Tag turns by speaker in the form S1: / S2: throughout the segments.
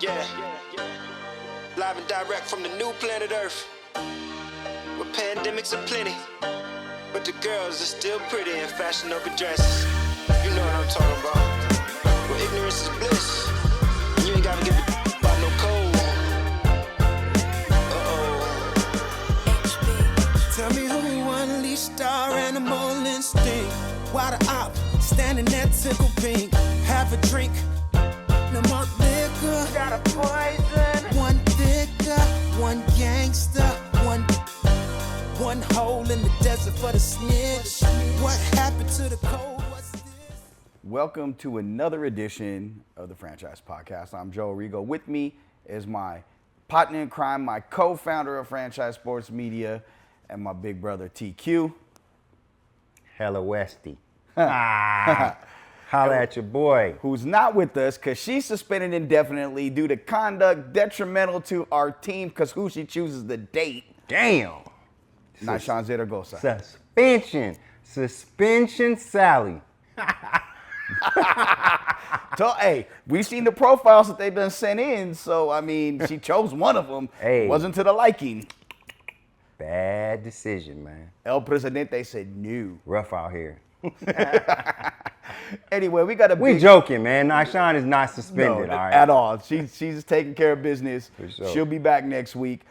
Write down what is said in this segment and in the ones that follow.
S1: Yeah. Live and direct from the new planet Earth, where pandemics are plenty, but the girls are still pretty in fashionable dresses. You know what I'm talking about. Where ignorance is bliss, and you ain't gotta give a about no code.
S2: Tell me who unleashed our animal instinct. Why the op standing there tickle pink? Have a drink, no more liquor. Got a poison. One thicker, one gangster, one hole in the desert for the snitch. What happened to the cold? What's this?
S3: Welcome to another edition of the Franchise Podcast. I'm Joe Rigo. With me is my partner in crime, my co-founder of Franchise Sports Media, and my big brother TQ.
S4: Hella Westy. Holla at your boy.
S3: Who's not with us because she's suspended indefinitely due to conduct detrimental to our team because who she chooses to date.
S4: Damn.
S3: Nashan Zaragoza.
S4: Suspension Sally.
S3: So, hey, we've seen the profiles that they've been sent in, so, I mean, she chose one of them.
S4: Hey.
S3: Wasn't to the liking.
S4: Bad decision, man.
S3: El Presidente said no.
S4: Rough out here.
S3: Anyway, we got a
S4: We
S3: big...
S4: joking, man. Nashan is not suspended,
S3: No,
S4: all right?
S3: at all. She's taking care of business.
S4: For sure.
S3: She'll be back next week.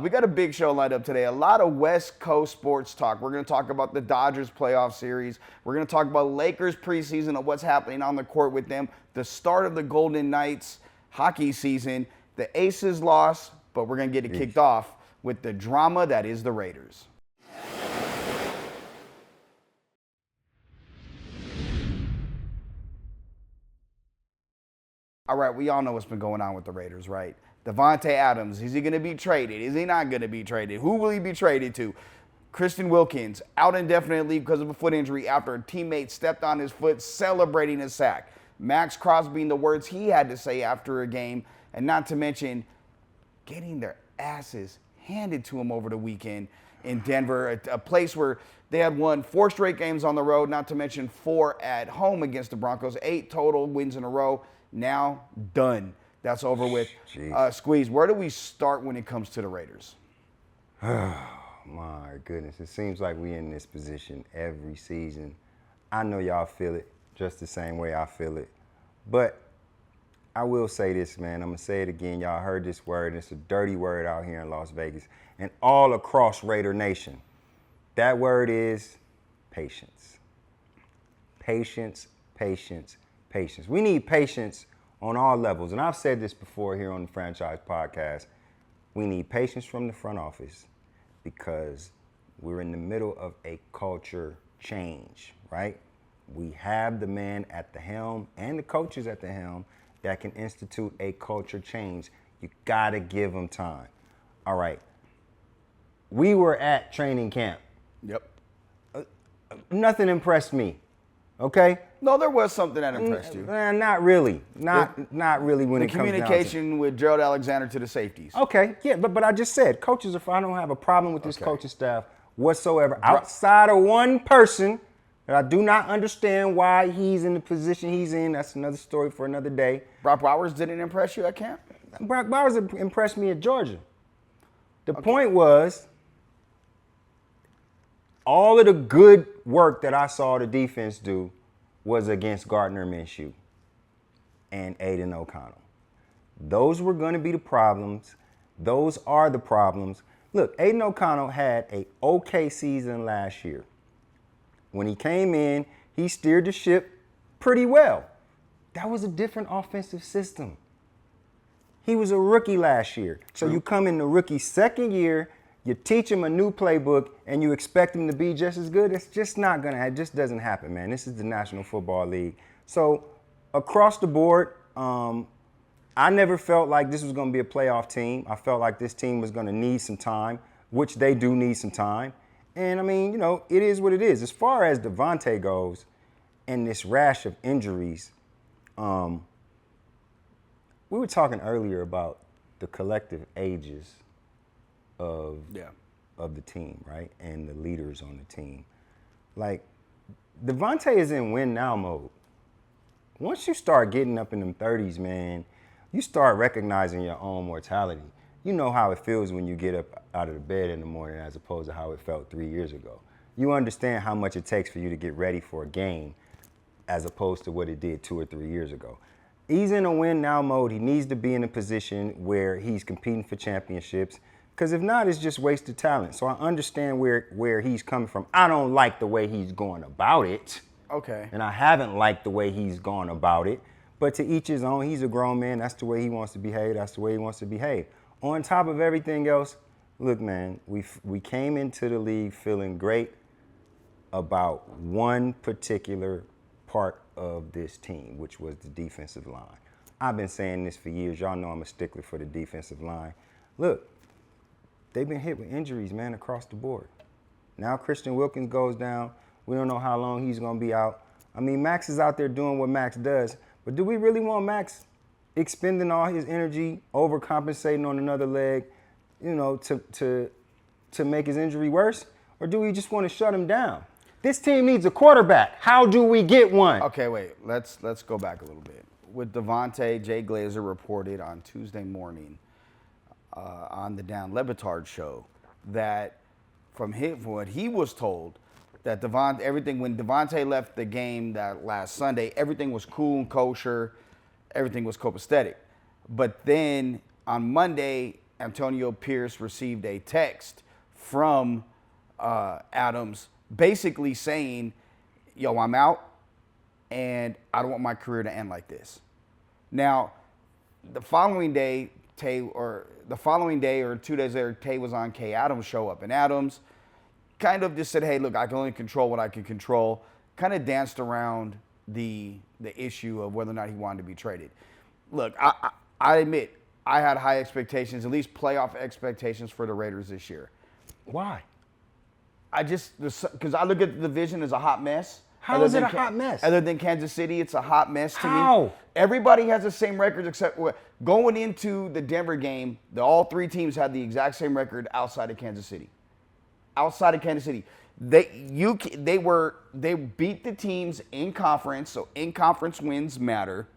S3: We got a big show lined up today. A lot of West Coast sports talk. We're going to talk about the Dodgers playoff series. We're going to talk about Lakers preseason and what's happening on the court with them. The start of the Golden Knights hockey season. The Aces lost, but we're going to get it kicked off with the drama that is the Raiders. All right, we all know what's been going on with the Raiders, right? Devontae Adams, is he going to be traded? Is he not going to be traded? Who will he be traded to? Christian Wilkins, out indefinitely because of a foot injury after a teammate stepped on his foot celebrating a sack. Max Crosby and the words he had to say after a game, and not to mention getting their asses handed to him over the weekend in Denver, a place where they had won 4 straight games on the road, not to mention 4 at home against the Broncos, 8 total wins in a row. Now done. That's over with. Squeeze, where do we start when it comes to the Raiders?
S4: My goodness. It seems like we in this position every season. I know y'all feel it just the same way I feel it. But I will say this, man. I'm going to say it again. Y'all heard this word. It's a dirty word out here in Las Vegas and all across Raider Nation. That word is patience. Patience, patience, patience. We need patience on all levels. And I've said this before here on the Franchise Podcast. We need patience from the front office because we're in the middle of a culture change, right? We have the man at the helm and the coaches at the helm that can institute a culture change. You gotta give them time. All right. We were at training camp.
S3: Yep.
S4: Nothing impressed me. Okay?
S3: No, there was something that impressed you.
S4: Not really. Not really when
S3: The
S4: it comes down to
S3: communication with Gerald Alexander to the safeties.
S4: Okay, yeah, but I just said coaches I don't have a problem with this coaching staff whatsoever. Outside of one person that I do not understand why he's in the position he's in. That's another story for another day.
S3: Brock Bowers didn't impress you at camp?
S4: Brock Bowers impressed me at Georgia. The point was, all of the good work that I saw the defense do was against Gardner Minshew and Aiden O'Connell. Those were going to be the problems. Those are the problems. Look, Aiden O'Connell had an okay season last year. When he came in, he steered the ship pretty well. That was a different offensive system. He was a rookie last year. So you come in the rookie's second year, you teach him a new playbook, and you expect him to be just as good. It's just not going to happen. It just doesn't happen, man. This is the National Football League. So across the board, I never felt like this was going to be a playoff team. I felt like this team was going to need some time, which they do need some time. And, I mean, you know, it is what it is. As far as Devontae goes and this rash of injuries, we were talking earlier about the collective ages of the team, right? And the leaders on the team. Like, Devontae is in win now mode. Once you start getting up in them 30s, man, you start recognizing your own mortality. You know how it feels when you get up out of the bed in the morning as opposed to how it felt 3 years ago. You understand how much it takes for you to get ready for a game as opposed to what it did 2 or 3 years ago. He's in a win now mode. He needs to be in a position where he's competing for championships, because if not, it's just wasted talent. So I understand where he's coming from. I don't like the way he's going about it.
S3: Okay.
S4: And I haven't liked the way he's gone about it. But to each his own. He's a grown man. That's the way he wants to behave. That's the way he wants to behave. On top of everything else, look, man, we came into the league feeling great about one particular part of this team, which was the defensive line. I've been saying this for years. Y'all know I'm a stickler for the defensive line. Look, they've been hit with injuries, man, across the board. Now Christian Wilkins goes down. We don't know how long he's going to be out. I mean, Max is out there doing what Max does, but do we really want Max expending all his energy, overcompensating on another leg, you know, to make his injury worse? Or do we just want to shut him down? This team needs a quarterback. How do we get one?
S3: Okay, wait. Let's go back a little bit. With Devontae, Jay Glazer reported on Tuesday morning on the Dan Le Batard show that from what he was told, that when Devontae left the game that last Sunday, everything was cool and kosher, everything was copacetic. But then on Monday, Antonio Pierce received a text from Adams basically saying, yo, I'm out and I don't want my career to end like this. Now, the following day or 2 days later, Tay was on Kay Adams' show up, and Adams kind of just said, hey, look, I can only control what I can control, kind of danced around the issue of whether or not he wanted to be traded. Look, I admit, I had high expectations, at least playoff expectations for the Raiders this year.
S4: Why?
S3: Because I look at the division as a hot mess.
S4: How is it a hot mess?
S3: Other than Kansas City, it's a hot mess to me.
S4: How?
S3: Everybody has the same records except going into the Denver game, all three teams had the exact same record outside of Kansas City. Outside of Kansas City. They beat the teams in conference, so in-conference wins matter.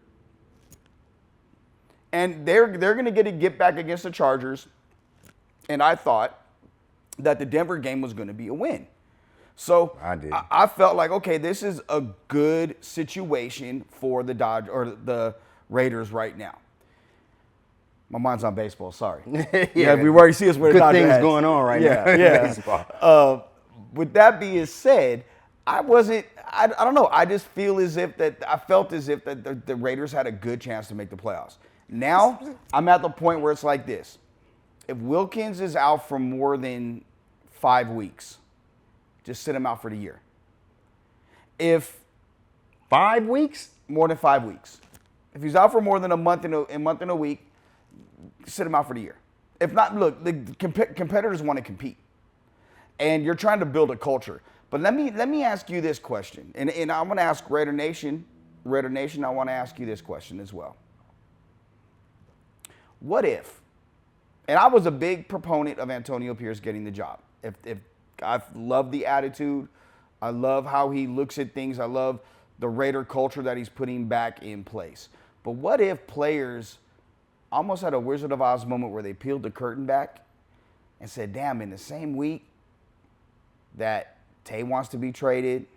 S3: And they're going to get back against the Chargers. And I thought that the Denver game was going to be a win. So I felt like, okay, this is a good situation for the Raiders right now. My mind's on baseball, sorry. Yeah, we already see us where the Dodgers
S4: things going on right now in
S3: baseball. With that being said, I don't know. I just feel as if I felt as if that the Raiders had a good chance to make the playoffs. Now, I'm at the point where it's like this. If Wilkins is out for more than 5 weeks, just sit him out for the year. If
S4: 5 weeks?
S3: More than 5 weeks. If he's out for more than a month and a week, sit him out for the year. If not, look, the competitors want to compete. And you're trying to build a culture. But let me ask you this question. And I'm going to ask Raider Nation, I want to ask you this question as well. What if, and I was a big proponent of Antonio Pierce getting the job. If I love the attitude, I love how he looks at things, I love the Raider culture that he's putting back in place. But what if players almost had a Wizard of Oz moment where they peeled the curtain back and said, damn, in the same week that Tay wants to be traded,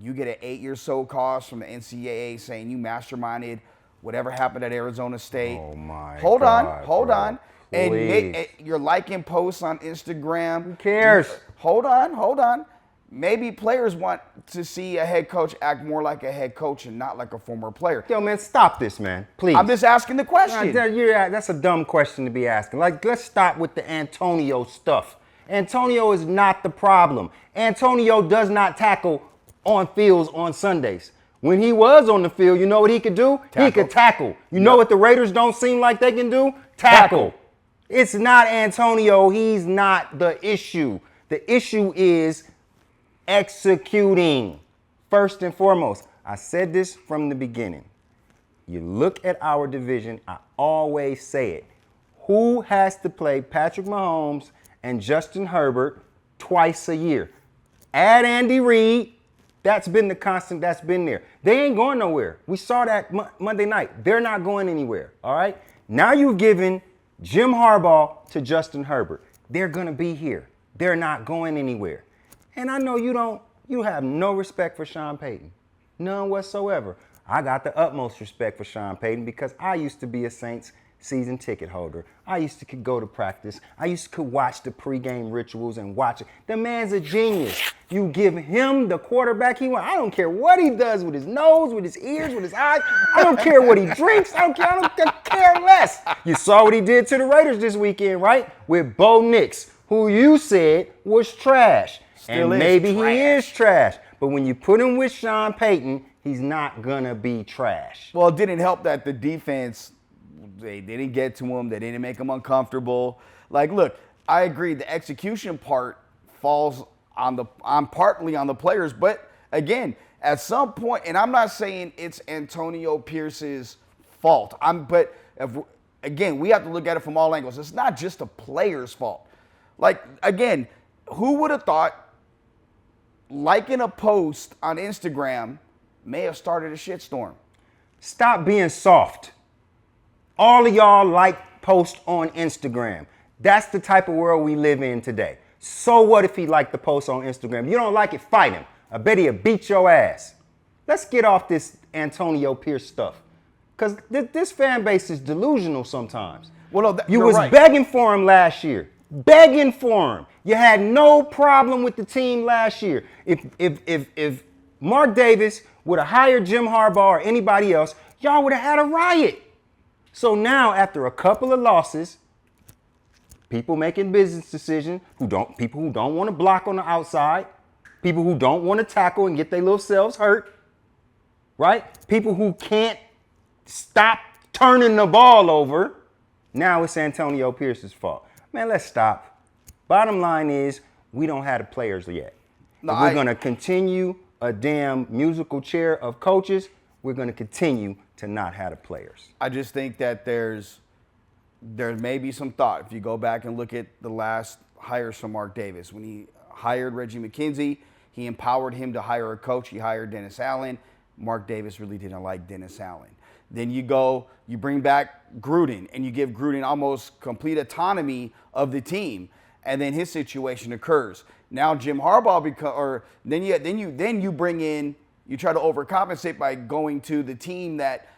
S3: you get an 8-year so cost from the NCAA saying you masterminded whatever happened at Arizona State.
S4: Oh my
S3: Hold
S4: God,
S3: on. And
S4: Please.
S3: you're liking posts on Instagram.
S4: Who cares?
S3: Hold on. Maybe players want to see a head coach act more like a head coach and not like a former player.
S4: Yo, man, stop this, man. Please.
S3: I'm just asking the question.
S4: That's a dumb question to be asking. Like, let's stop with the Antonio stuff. Antonio is not the problem. Antonio does not tackle on fields on Sundays. When he was on the field, you know what he could do? He could tackle. You know what the Raiders don't seem like they can do? Tackle. It's not Antonio. He's not the issue. The issue is executing. First and foremost, I said this from the beginning. You look at our division, I always say it. Who has to play Patrick Mahomes and Justin Herbert twice a year? Add Andy Reid, That's been the constant that's been there. They ain't going nowhere. We saw that Monday night. They're not going anywhere, all right? Now you've given Jim Harbaugh to Justin Herbert. They're going to be here. They're not going anywhere. And I know you have no respect for Sean Payton. None whatsoever. I got the utmost respect for Sean Payton because I used to be a Saints season ticket holder. I used to could go to practice. I used to could watch the pregame rituals and watch it. The man's a genius. You give him the quarterback he wants. I don't care what he does with his nose, with his ears, with his eyes. I don't care what he drinks. I don't care less. You saw what he did to the Raiders this weekend, right? With Bo Nix, who you said was trash.
S3: Still
S4: and
S3: is
S4: maybe
S3: trash.
S4: he is trash. But when you put him with Sean Payton, he's not gonna be trash.
S3: Well, it didn't help that the defense, they didn't get to him. They didn't make him uncomfortable. Like, look, I agree. The execution part falls on partly on the players. But again, at some point, and I'm not saying it's Antonio Pierce's fault. Again, we have to look at it from all angles. It's not just the player's fault. Like, again, who would have thought liking a post on Instagram may have started a shitstorm?
S4: Stop being soft. All of y'all like post on Instagram. That's the type of world we live in today. So what if he liked the post on Instagram? You don't like it, fight him. I bet he'll beat your ass. Let's get off this Antonio Pierce stuff. Because this fan base is delusional sometimes.
S3: Well, no,
S4: you
S3: you're
S4: was
S3: right.
S4: begging for him last year. Begging for him. You had no problem with the team last year. If Mark Davis would have hired Jim Harbaugh or anybody else, y'all would have had a riot. So now, after a couple of losses, people making business decisions, people who don't want to block on the outside, people who don't want to tackle and get their little selves hurt, right? People who can't stop turning the ball over. Now it's Antonio Pierce's fault. Man, let's stop. Bottom line is, we don't have the players yet.
S3: No,
S4: if we're going to continue a damn musical chair of coaches, we're going to continue to not have the players.
S3: I just think that there may be some thought. If you go back and look at the last hires from Mark Davis, when he hired Reggie McKenzie, he empowered him to hire a coach. He hired Dennis Allen. Mark Davis really didn't like Dennis Allen. Then you bring back Gruden, and you give Gruden almost complete autonomy of the team, and then his situation occurs. Now Jim Harbaugh then you bring in. You try to overcompensate by going to the team that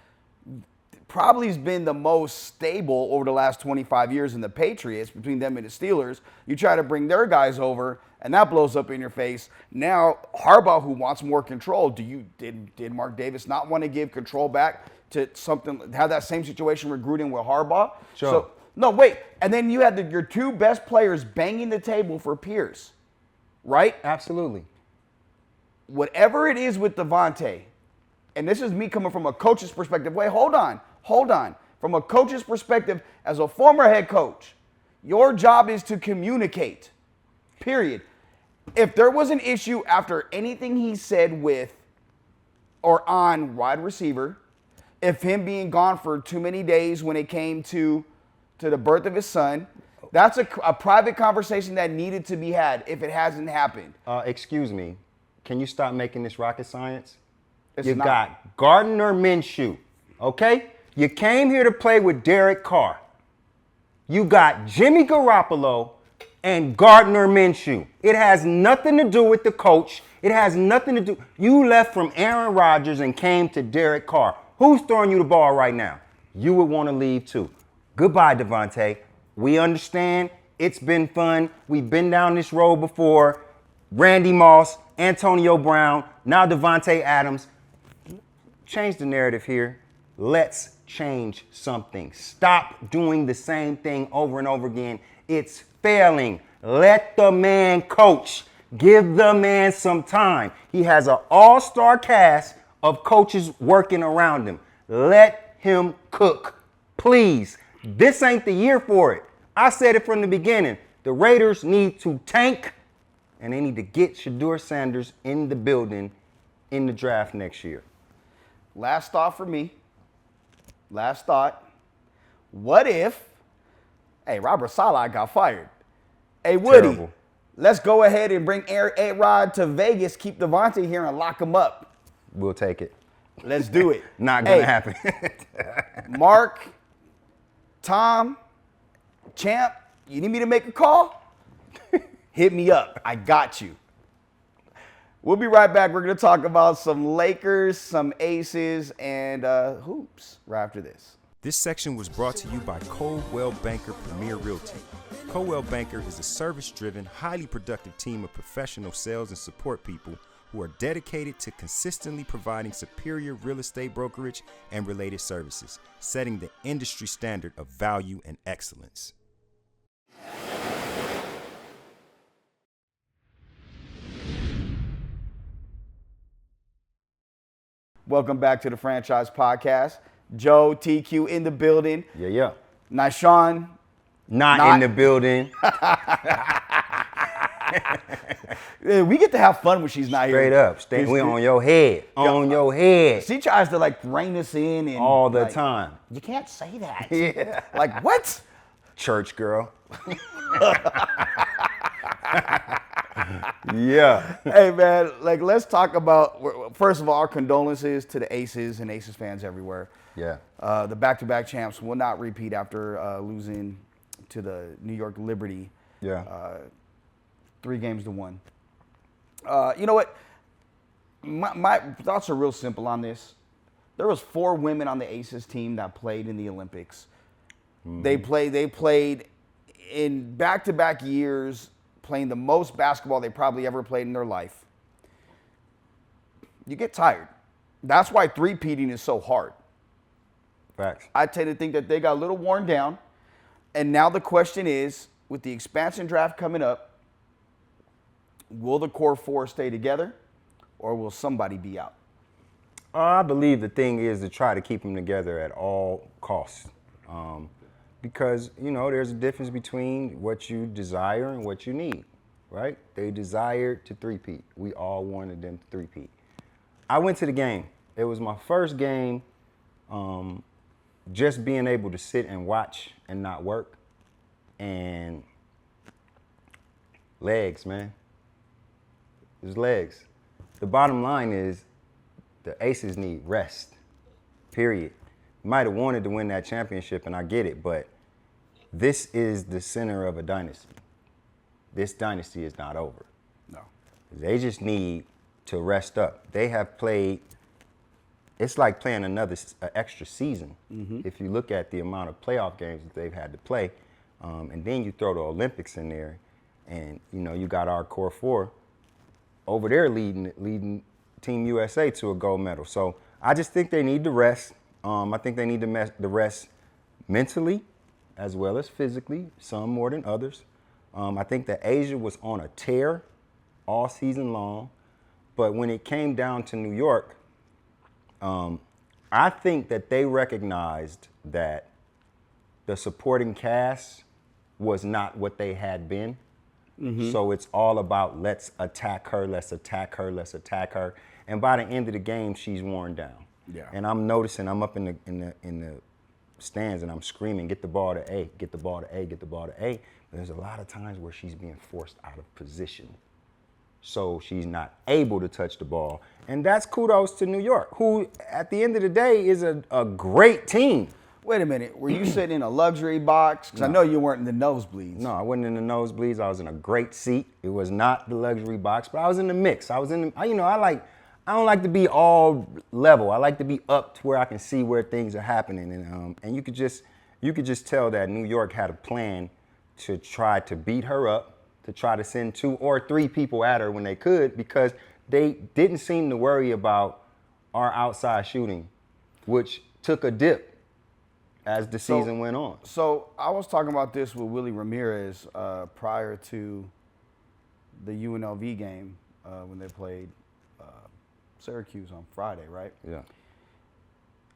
S3: probably has been the most stable over the last 25 years in the Patriots, between them and the Steelers. You try to bring their guys over, and that blows up in your face. Now, Harbaugh, who wants more control, did Mark Davis not want to give control back to something, have that same situation with Gruden with Harbaugh?
S4: Sure.
S3: So, no, wait. And then you had your two best players banging the table for Pierce, right?
S4: Absolutely.
S3: Whatever it is with Devontae, and this is me coming from a coach's perspective. Wait, hold on. From a coach's perspective, as a former head coach, your job is to communicate, period. If there was an issue after anything he said with or on wide receiver, if him being gone for too many days when it came to the birth of his son, that's a private conversation that needed to be had if it hasn't happened.
S4: Excuse me. Can you stop making this rocket science?
S3: It's
S4: You
S3: not.
S4: got Gardner Minshew, okay? You came here to play with Derek Carr. You got Jimmy Garoppolo and Gardner Minshew. It has nothing to do with the coach. It has nothing to do. You left from Aaron Rodgers and came to Derek Carr. Who's throwing you the ball right now? You would want to leave too. Goodbye, Devontae. We understand. It's been fun. We've been down this road before. Randy Moss, Antonio Brown, now Devontae Adams. Change the narrative here. Let's change something. Stop doing the same thing over and over again. It's failing. Let the man coach. Give the man some time. He has an all-star cast of coaches working around him. Let him cook. Please. This ain't the year for it. I said it from the beginning. The Raiders need to tank, and they need to get Shedeur Sanders in the building in the draft next year.
S3: Last thought for me. Last thought. What if, Robert Saleh got fired. Hey, Woody.
S4: Terrible.
S3: let's go ahead and bring A-Rod to Vegas, keep Devontae here, and lock him up.
S4: We'll take it.
S3: Let's do it.
S4: Not going to happen.
S3: Mark, Tom, Champ, you need me to make a call? Hit me up. I got you. We'll be right back. We're going to talk about some Lakers, some Aces, and hoops right after this.
S5: This section was brought to you by Coldwell Banker Premier Realty. Coldwell Banker is a service-driven, highly productive team of professional sales and support people who are dedicated to consistently providing superior real estate brokerage and related services, setting the industry standard of value and excellence.
S3: Welcome back to the Franchise Podcast. Joe, TQ in the building.
S4: Yeah.
S3: Nyshawn.
S4: Not in the building.
S3: We get to have fun when she's not
S4: Straight
S3: here.
S4: up. We on your head. On your head.
S3: She tries to like rein us in. And,
S4: All the
S3: like,
S4: time.
S3: You can't say that.
S4: Yeah.
S3: Like, what?
S4: Church girl. Yeah.
S3: Hey, man, like, let's talk about, first of all, our condolences to the Aces and Aces fans everywhere.
S4: Yeah.
S3: The back-to-back champs will not repeat after losing to the New York Liberty.
S4: Yeah.
S3: 3-1. You know what? My thoughts are real simple on this. There was 4 women on the Aces team that played in the Olympics. Mm-hmm. They played in back-to-back years, playing the most basketball they probably ever played in their life. You get tired. That's why three-peating is so hard.
S4: Facts.
S3: I tend to think that they got a little worn down. And now the question is, with the expansion draft coming up, will the core 4 stay together or will somebody be out?
S4: I believe the thing is to try to keep them together at all costs. Because, you know, there's a difference between what you desire and what you need, right? They desired to three-peat. We all wanted them to three-peat. I went to the game. It was my first game, just being able to sit and watch and not work. And legs, man. There's legs. The bottom line is the Aces need rest, period. Might have wanted to win that championship, and I get it, but this is the center of a dynasty. This dynasty is not over.
S3: No.
S4: They just need to rest up. They have played, it's like playing another extra season. Mm-hmm. If you look at the amount of playoff games that they've had to play, and then you throw the Olympics in there, and you know you got our core 4 over there leading Team USA to a gold medal. So I just think they need to rest. I think they need to rest mentally as well as physically, some more than others. I think that Asia was on a tear all season long, but when it came down to New York, I think that they recognized that the supporting cast was not what they had been. Mm-hmm. So it's all about let's attack her, let's attack her, let's attack her. And by the end of the game, she's worn down. Yeah. And I'm noticing, I'm up in the stands and I'm screaming, get the ball to A, get the ball to A, get the ball to A. But there's a lot of times where she's being forced out of position. So she's not able to touch the ball. And that's kudos to New York, who at the end of the day is a great team.
S3: Wait a minute, were you sitting in a luxury box? Because I know you weren't in the nosebleeds.
S4: No, I wasn't in the nosebleeds. I was in a great seat. It was not the luxury box, but I was in the mix. I was in the, you know, I don't like to be all level. I like to be up to where I can see where things are happening. And you could just tell that New York had a plan to try to beat her up, to try to send 2 or 3 people at her when they could, because they didn't seem to worry about our outside shooting, which took a dip as the season went on.
S3: So I was talking about this with Willie Ramirez prior to the UNLV game when they played Syracuse on Friday, right?
S4: Yeah.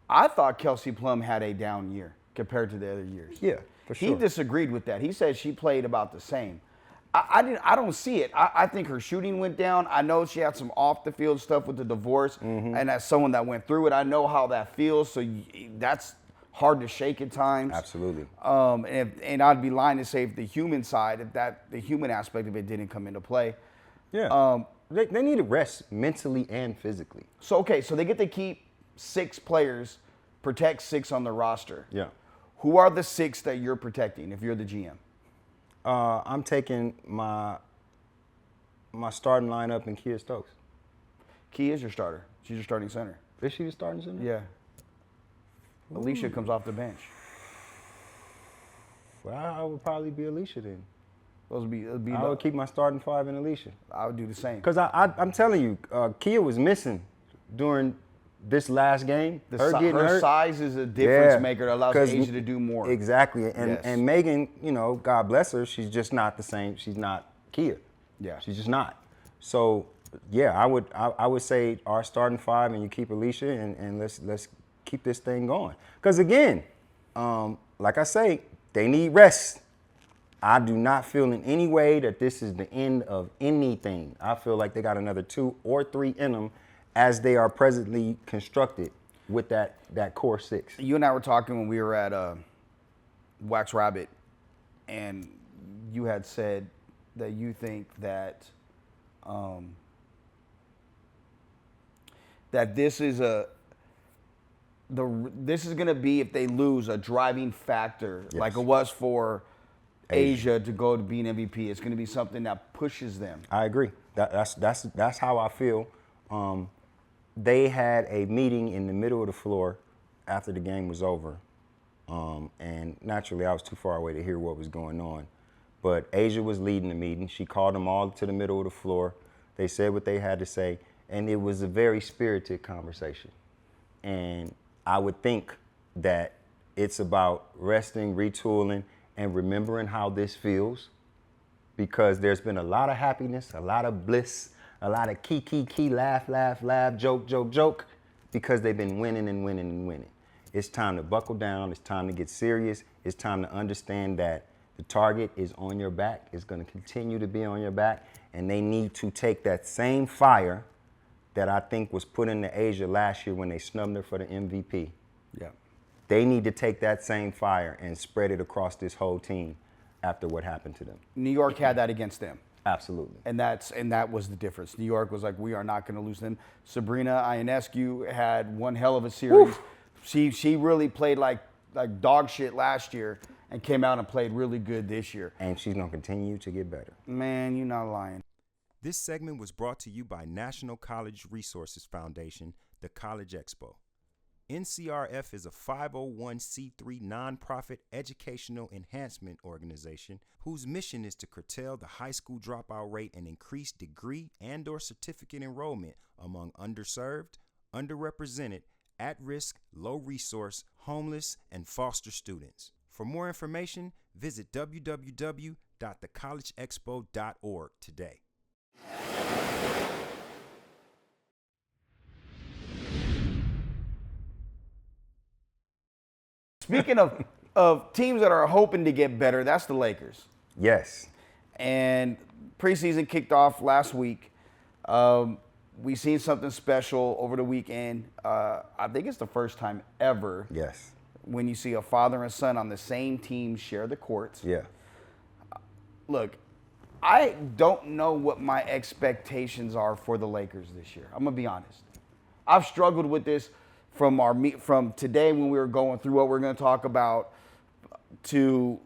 S3: I thought Kelsey Plum had a down year compared to the other years.
S4: Yeah, for sure.
S3: He disagreed with that. He said she played about the same. I don't see it. I think her shooting went down. I know she had some off the field stuff with the divorce, and as someone that went through it, I know how that feels. So that's hard to shake at times.
S4: Absolutely.
S3: And I'd be lying to say if the human side, the human aspect of it didn't come into play.
S4: Yeah. They need to rest mentally and physically.
S3: So they get to keep 6 players, protect 6 on the roster.
S4: Yeah.
S3: Who are the 6 that you're protecting if you're the GM?
S4: I'm taking my starting lineup in Kia Stokes.
S3: Kia is your starter. She's your starting center.
S4: Is she the starting center?
S3: Yeah. Alicia comes off the bench.
S4: Well, I would probably be Alicia then. I would keep my starting 5 in Alicia.
S3: I would do the same.
S4: Because I'm telling you, Kia was missing during this last game.
S3: Her size is a difference maker that allows Asia to do more.
S4: Exactly. And Megan, God bless her, she's just not the same. She's not Kia.
S3: Yeah.
S4: She's just not. So, yeah, I would say our starting 5 and you keep Alicia and let's keep this thing going. Because, again, like I say, they need rest. I do not feel in any way that this is the end of anything. I feel like they got another 2 or 3 in them as they are presently constructed with that core 6.
S3: You and I were talking when we were at Wax Rabbit, and you had said that you think that that this is going to be, if they lose, a driving factor, like it was for Asia to go to be an MVP. It's going to be something that pushes them.
S4: I agree. That's how I feel. They had a meeting in the middle of the floor after the game was over, and naturally I was too far away to hear what was going on. But Asia was leading the meeting. She called them all to the middle of the floor. They said what they had to say, and it was a very spirited conversation. And I would think that it's about resting, retooling, and remembering how this feels, because there's been a lot of happiness, a lot of bliss, a lot of key, laugh, joke, because they've been winning and winning and winning. It's time to buckle down. It's time to get serious. It's time to understand that the target is on your back. It's going to continue to be on your back, and they need to take that same fire that I think was put into Asia last year when they snubbed her for the MVP.
S3: Yeah.
S4: They need to take that same fire and spread it across this whole team after what happened to them.
S3: New York had that against them.
S4: Absolutely.
S3: And that was the difference. New York was like, we are not going to lose them. Sabrina Ionescu had one hell of a series. She really played like dog shit last year and came out and played really good this year.
S4: And she's going to continue to get better.
S3: Man, you're not lying.
S5: This segment was brought to you by National College Resources Foundation, the College Expo. NCRF is a 501c3 nonprofit educational enhancement organization whose mission is to curtail the high school dropout rate and increase degree and/or certificate enrollment among underserved, underrepresented, at-risk, low-resource, homeless, and foster students. For more information, visit www.thecollegeexpo.org today.
S3: Speaking of teams that are hoping to get better, that's the Lakers.
S4: Yes.
S3: And preseason kicked off last week. We seen something special over the weekend. I think it's the first time ever.
S4: Yes.
S3: When you see a father and son on the same team share the courts.
S4: Yeah.
S3: Look, I don't know what my expectations are for the Lakers this year. I'm gonna be honest. I've struggled with this from today when we were going through what we're going to talk about to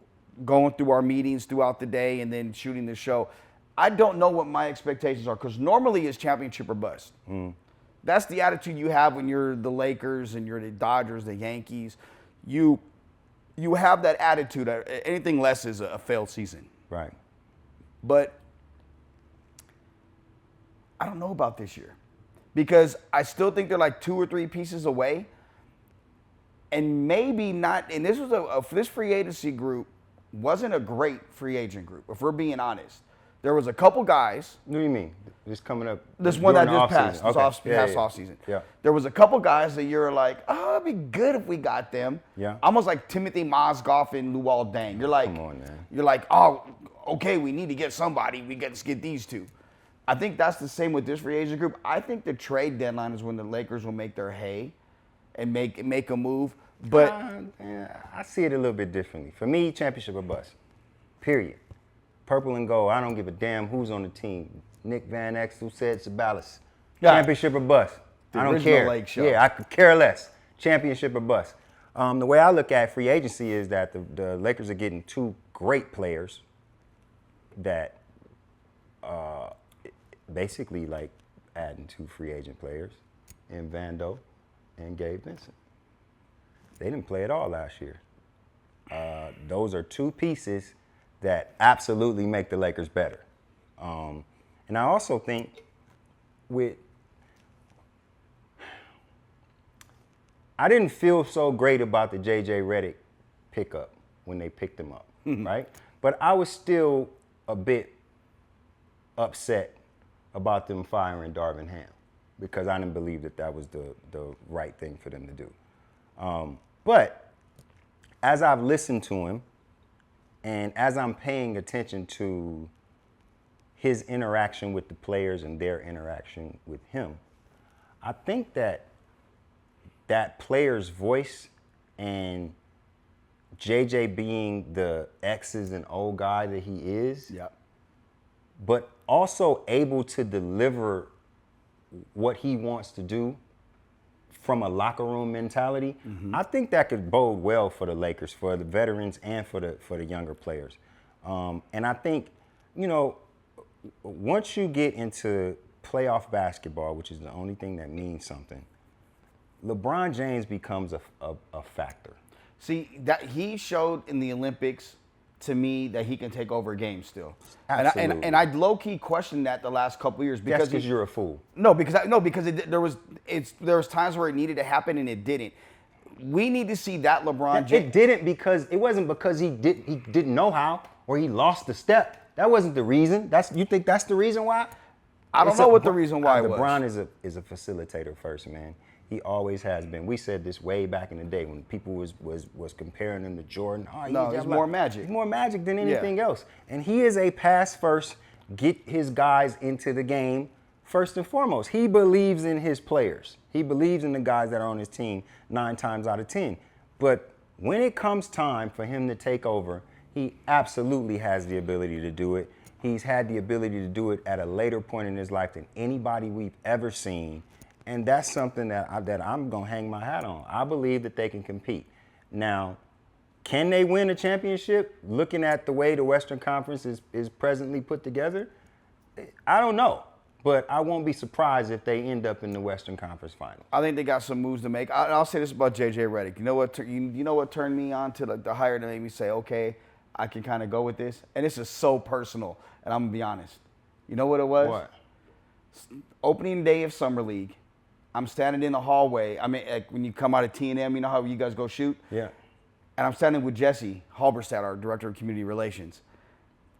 S3: going through our meetings throughout the day and then shooting the show. I don't know what my expectations are, because normally it's championship or bust. That's the attitude you have when you're the Lakers and you're the Dodgers, the Yankees. You have that attitude. Anything less is a failed season.
S4: Right.
S3: But I don't know about this year, because I still think they're like 2 or 3 pieces away. And maybe not, and this was this free agency group wasn't a great free agent group, if we're being honest. There was a couple guys.
S4: What do you mean? This coming up?
S3: This one that
S4: during the
S3: just passed,
S4: off-season.
S3: this offseason.
S4: Yeah.
S3: There was a couple guys that you're like, oh, it'd be good if we got them.
S4: Yeah.
S3: Almost like Timothy Mozgov and Luol Deng. You're like,
S4: come on, man.
S3: You're like, oh, okay, we need to get somebody. We got to get these 2. I think that's the same with this free agent group. I think the trade deadline is when the Lakers will make their hay and make a move. But
S4: I see it a little bit differently. For me, championship or bust. Period. Purple and gold. I don't give a damn who's on the team. Nick Van Exel said Sabalas.
S3: Yeah.
S4: Championship or bust.
S3: The
S4: I don't
S3: original
S4: care.
S3: Lake Show.
S4: Yeah, I could care less. Championship or bust. The way I look at free agency is that the Lakers are getting two great players that basically like adding two free agent players in Vando and Gabe Vincent. They didn't play at all last year. Those are two pieces that absolutely make the Lakers better. And I also think I didn't feel so great about the J.J. Redick pickup when they picked him up, right? But I was still a bit upset about them firing Darvin Ham because I didn't believe that was the right thing for them to do. But as I've listened to him and as I'm paying attention to his interaction with the players and their interaction with him, I think that player's voice and JJ being the X's and O guy that he is, but also able to deliver what he wants to do from a locker room mentality, I think that could bode well for the Lakers, for the veterans and for the younger players. And I think, once you get into playoff basketball, which is the only thing that means something, LeBron James becomes a factor.
S3: See, that he showed in the Olympics to me that he can take over a game still.
S4: Absolutely.
S3: And I low-key questioned that the last couple of years because
S4: you're a fool.
S3: No, because there was times where it needed to happen and it didn't. We need to see that LeBron James.
S4: It didn't because it wasn't because he didn't know how or he lost the step. That wasn't the reason. You think that's the reason why?
S3: I don't know what the reason why was.
S4: LeBron is a facilitator first, man. He always has been. We said this way back in the day when people was comparing him to Jordan.
S3: No, he's more magic.
S4: He's more magic than anything else. And he is a pass first, get his guys into the game first and foremost. He believes in his players. He believes in the guys that are on his team 9 times out of 10. But when it comes time for him to take over, he absolutely has the ability to do it. He's had the ability to do it at a later point in his life than anybody we've ever seen. And that's something that I'm going to hang my hat on. I believe that they can compete. Now, can they win a championship? Looking at the way the Western Conference is presently put together, I don't know. But I won't be surprised if they end up in the Western Conference final.
S3: I think they got some moves to make. I'll say this about J.J. Redick. You know what turned me on to the hire that made me say, okay, I can kind of go with this? And this is so personal, and I'm going to be honest. You know what it was?
S4: What?
S3: Opening day of Summer League. I'm standing in the hallway. I mean, like when you come out of T&M, you know how you guys go shoot?
S4: Yeah.
S3: And I'm standing with Jesse Halberstadt, our Director of Community Relations.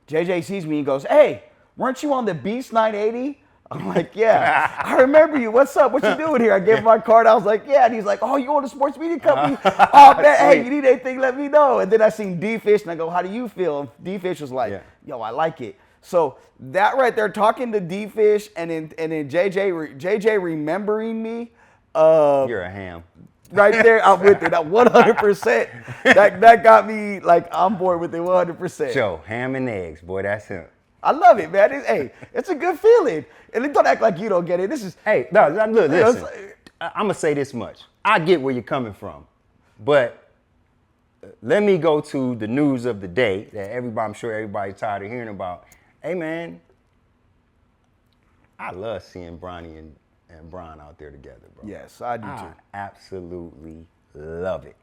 S3: JJ sees me and goes, hey, weren't you on the Beast 980? I'm like, yeah. I remember you. What's up? What you doing here? I gave him my card. I was like, yeah. And he's like, oh, you own a sports media company? Oh, man, hey, you need anything, let me know. And then I seen D-Fish, and I go, how do you feel? And D-Fish was like, yo, I like it. So that right there, talking to D-Fish and then JJ remembering me.
S4: You're a ham.
S3: Right there, I'm with it. 100%. That got me like on board with it 100%.
S4: Joe, ham and eggs, boy, that's him.
S3: I love it, man. It's a good feeling. And then don't act like you don't get it. This is
S4: look, listen. I'm gonna say this much. I get where you're coming from, but let me go to the news of the day that I'm sure everybody's tired of hearing about. Hey, man, I love seeing Bronny and Bron out there together, bro.
S3: Yes, I do too.
S4: I absolutely love it.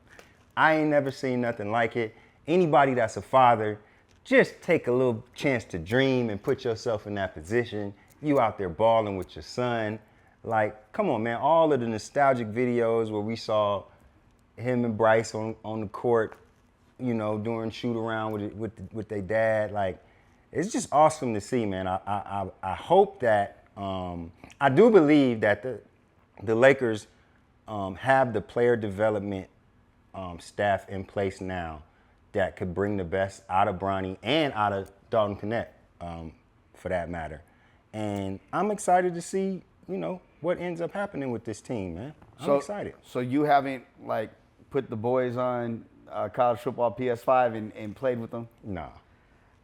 S4: I ain't never seen nothing like it. Anybody that's a father, just take a little chance to dream and put yourself in that position. You out there balling with your son. Like, come on, man. All of the nostalgic videos where we saw him and Bryce on the court, doing shoot around with their dad. Like, it's just awesome to see, man. I hope that I do believe that the Lakers have the player development staff in place now that could bring the best out of Bronny and out of Dalton Connect, for that matter. And I'm excited to see, what ends up happening with this team, man. I'm excited.
S3: So you haven't put the boys on college football PS5 and played with them?
S4: No,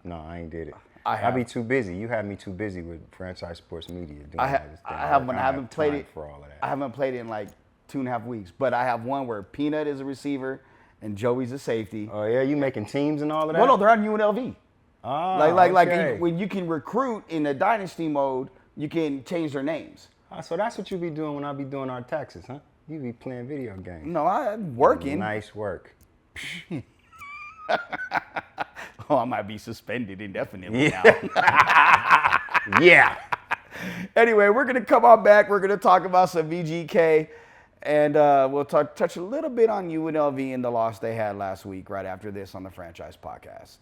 S4: I ain't did it.
S3: I
S4: be too busy. You had me too busy with franchise sports media. Doing
S3: I
S4: I
S3: haven't played it
S4: for all of that.
S3: I haven't played it in like 2.5 weeks, but I have one where Peanut is a receiver and Joey's a safety.
S4: Oh yeah, you making teams and all of that?
S3: Well, no, they're on UNLV.
S4: Like
S3: When you can recruit in the dynasty mode, you can change their names.
S4: So that's what you be doing when I be doing our taxes, huh? You be playing video games.
S3: No, I'm working.
S4: Nice work.
S3: Oh, I might be suspended indefinitely now.
S4: Yeah.
S3: Anyway, we're going to come on back. We're going to talk about some VGK, and we'll touch a little bit on UNLV and the loss they had last week right after this on the Franchise Podcast.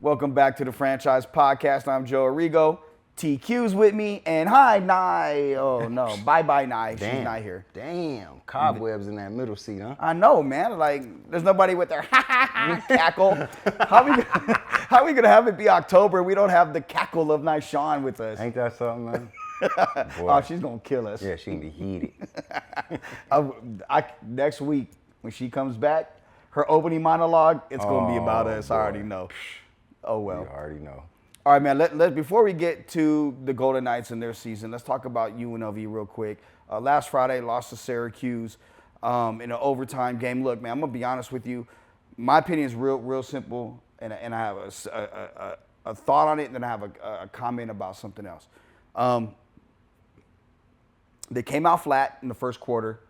S3: Welcome back to the Franchise Podcast. I'm Joe Arrigo. TQ's with me, and hi, Nye. Oh, no. Bye-bye, Nye. She's not here.
S4: Damn. Cobwebs in that middle seat, huh?
S3: I know, man. Like, there's nobody with their cackle. How we gonna have it be October? We don't have the cackle of Nyshawn with us.
S4: Ain't that something, man?
S3: Oh, she's gonna kill us.
S4: Yeah, she can be heated.
S3: Next week, when she comes back, her opening monologue, it's gonna be about us.
S4: Boy.
S3: I already know. Oh, well.
S4: You already know.
S3: All right, man. Before we get to the Golden Knights and their season, let's talk about UNLV real quick. Last Friday, lost to Syracuse in an overtime game. Look, man, I'm gonna be honest with you. My opinion is real simple, and I have a thought on it, and then I have a comment about something else. They came out flat in the first quarter.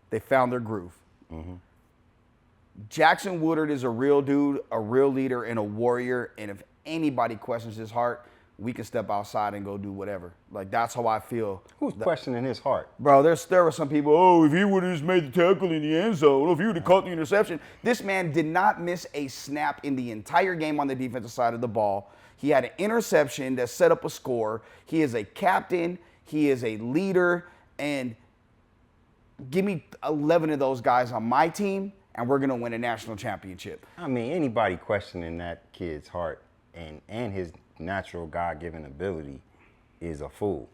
S3: They found their groove. Mm-hmm. Jackson Woodard is a real dude, a real leader, and a warrior. And if anybody questions his heart, we can step outside and go do whatever. Like, that's how I feel.
S4: Who's questioning his heart?
S3: Bro, there were some people, oh, if he would have just made the tackle in the end zone, if he would have caught the interception. This man did not miss a snap in the entire game on the defensive side of the ball. He had an interception that set up a score. He is a captain. He is a leader. And give me 11 of those guys on my team, and we're going to win a national championship.
S4: I mean, anybody questioning that kid's heart and his natural God-given ability is a fool.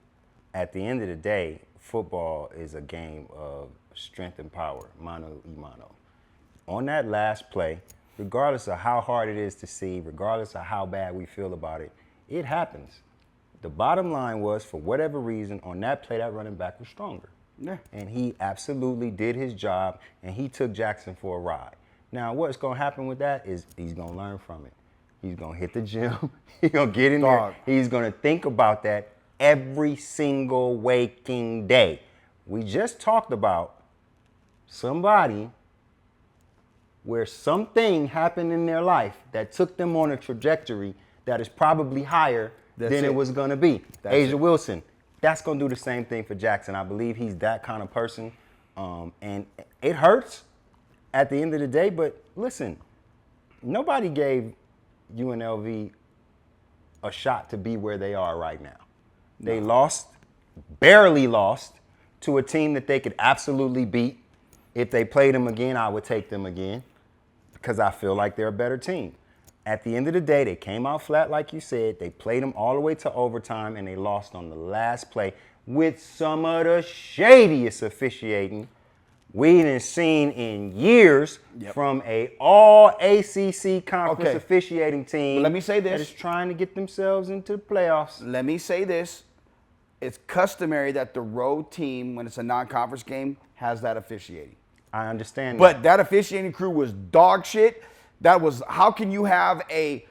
S4: At the end of the day, football is a game of strength and power, mano y mano. On that last play, regardless of how hard it is to see, regardless of how bad we feel about it, it happens. The bottom line was, for whatever reason, on that play, that running back was stronger.
S3: Yeah.
S4: And he absolutely did his job, and he took Jackson for a ride. Now, what's going to happen with that is he's going to learn from it. He's going to hit the gym. He's going to get in there. He's going to think about that every single waking day. We just talked about somebody where something happened in their life that took them on a trajectory that is probably higher than it was going to be. Asia Wilson. That's going to do the same thing for Jackson. I believe he's that kind of person. And it hurts at the end of the day. But listen, nobody gave UNLV a shot to be where they are right now. No. They lost, barely lost, to a team that they could absolutely beat. If they played them again, I would take them again because I feel like they're a better team. At the end of the day, they came out flat, like you said. They played them all the way to overtime, and they lost on the last play with some of the shadiest officiating we done seen in years from a all-ACC conference officiating team.
S3: But let me say this.
S4: That is trying to get themselves into the playoffs.
S3: Let me say this. It's customary that the road team, when it's a non-conference game, has that officiating.
S4: I understand
S3: But that officiating crew was dog shit. That was, how can you have a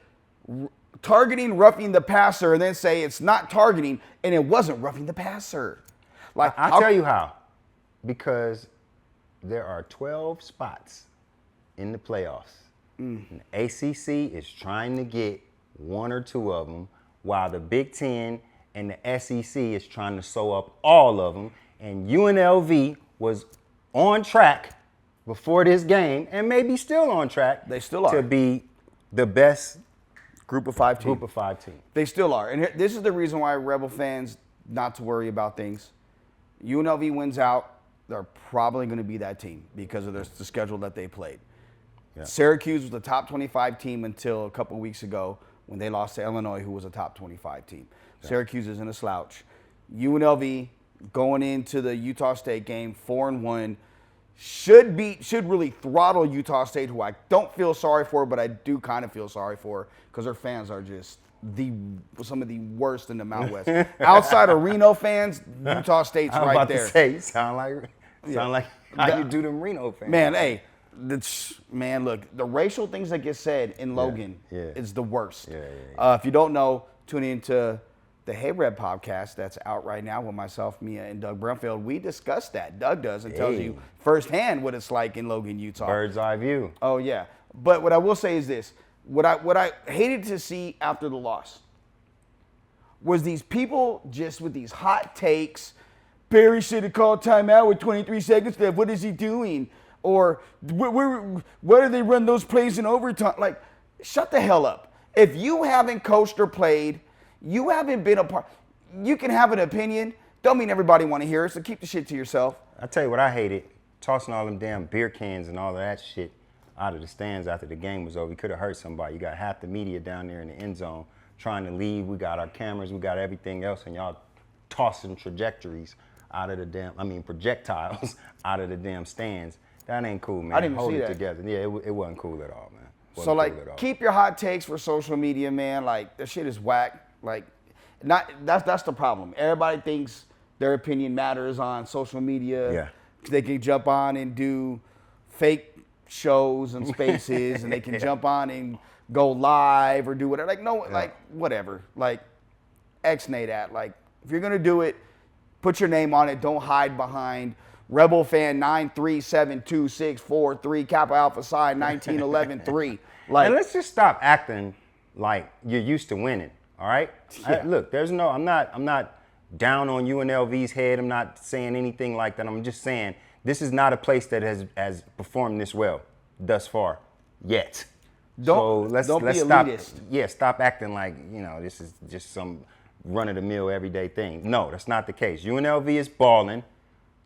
S3: targeting roughing the passer and then say it's not targeting and it wasn't roughing the passer? Like,
S4: I'll tell you how. Because there are 12 spots in the playoffs. And the ACC is trying to get 1 or 2 of them, while the Big Ten and the SEC is trying to sew up all of them. And UNLV was on track before this game, and maybe still on track.
S3: They still are.
S4: To be the best
S3: Group of 5 team.
S4: group of 5 team.
S3: They still are. And this is the reason why Rebel fans not to worry about things. UNLV wins out, they're probably going to be that team because of the schedule that they played.
S4: Yeah.
S3: Syracuse was the top 25 team until a couple weeks ago when they lost to Illinois, who was a top 25 team. Yeah. Syracuse isn't a slouch. UNLV going into the Utah State game 4-1 should really throttle Utah State, who I don't feel sorry for, but I do kind of feel sorry for because their fans are just some of the worst in the Mountain West. Outside of Reno fans, Utah State's
S4: I'm
S3: right
S4: about
S3: there.
S4: to say, sound like how you do them Reno fans.
S3: Man, hey, man, look, the racial things that get said in Logan is the worst. If you don't know, tune into the Hey Red podcast that's out right now with myself, Mia, and Doug Brumfield. We discussed that. Doug does and tells you firsthand what it's like in Logan, Utah.
S4: Bird's eye view.
S3: Oh, yeah. But what I will say is this. What I hated to see after the loss was these people just with these hot takes. Barry should have called timeout with 23 seconds left. What is he doing? Or why do they run those plays in overtime? Like, shut the hell up. If you haven't coached or played, you haven't been a part. You can have an opinion. Don't mean everybody want to hear it, so keep the shit to yourself.
S4: I tell you what I hated. Tossing all them damn beer cans and all of that shit out of the stands after the game was over. You could have hurt somebody. You got half the media down there in the end zone trying to leave. We got our cameras. We got everything else, and y'all tossing projectiles out of the projectiles out of the damn stands. That ain't cool, man.
S3: I didn't
S4: Hold
S3: see
S4: it
S3: that.
S4: together. Yeah, it wasn't cool at all, man.
S3: So, like, keep your hot takes for social media, man. Like, that shit is whack. Like, that's the problem. Everybody thinks their opinion matters on social media.
S4: Yeah.
S3: They can jump on and do fake shows and spaces, and they can jump on and go live or do whatever. Like, no, like, whatever. Like, ex-nay that. Like, if you're going to do it, put your name on it. Don't hide behind Rebel Fan 9372643, Kappa Alpha Psi 19113. Like,
S4: and let's just stop acting like you're used to winning. All right.
S3: Yeah.
S4: Look, I'm not down on UNLV's head. I'm not saying anything like that. I'm just saying this is not a place that has performed this well thus far yet.
S3: Don't be
S4: stop.
S3: elitist.
S4: Yeah, stop acting like this is just some run-of-the-mill everyday thing. No, that's not the case. UNLV is balling.